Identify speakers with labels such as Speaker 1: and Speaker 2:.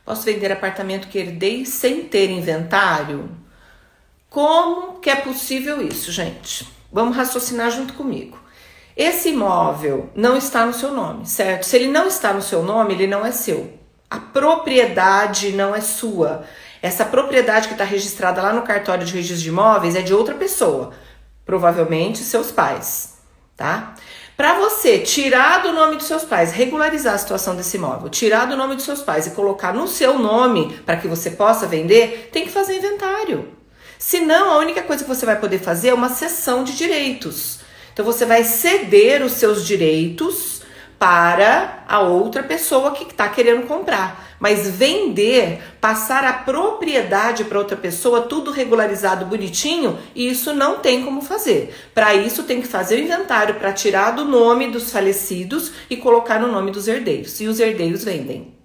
Speaker 1: Posso vender apartamento que herdei sem ter inventário? Como que é possível isso, gente? Vamos raciocinar junto comigo. Esse imóvel não está no seu nome, certo? Se ele não está no seu nome, ele não é seu. A propriedade não é sua. Essa propriedade que está registrada lá no cartório de registro de imóveis é de outra pessoa, provavelmente seus pais, tá? Para você tirar do nome dos seus pais, regularizar a situação desse imóvel, tirar do nome dos seus pais e colocar no seu nome para que você possa vender, tem que fazer inventário. Senão, a única coisa que você vai poder fazer é uma cessão de direitos. Então, você vai ceder os seus direitos para a outra pessoa que está querendo comprar. Mas vender, passar a propriedade para outra pessoa, tudo regularizado, bonitinho, isso não tem como fazer. Para isso, tem que fazer o inventário para tirar do nome dos falecidos e colocar no nome dos herdeiros. E os herdeiros vendem.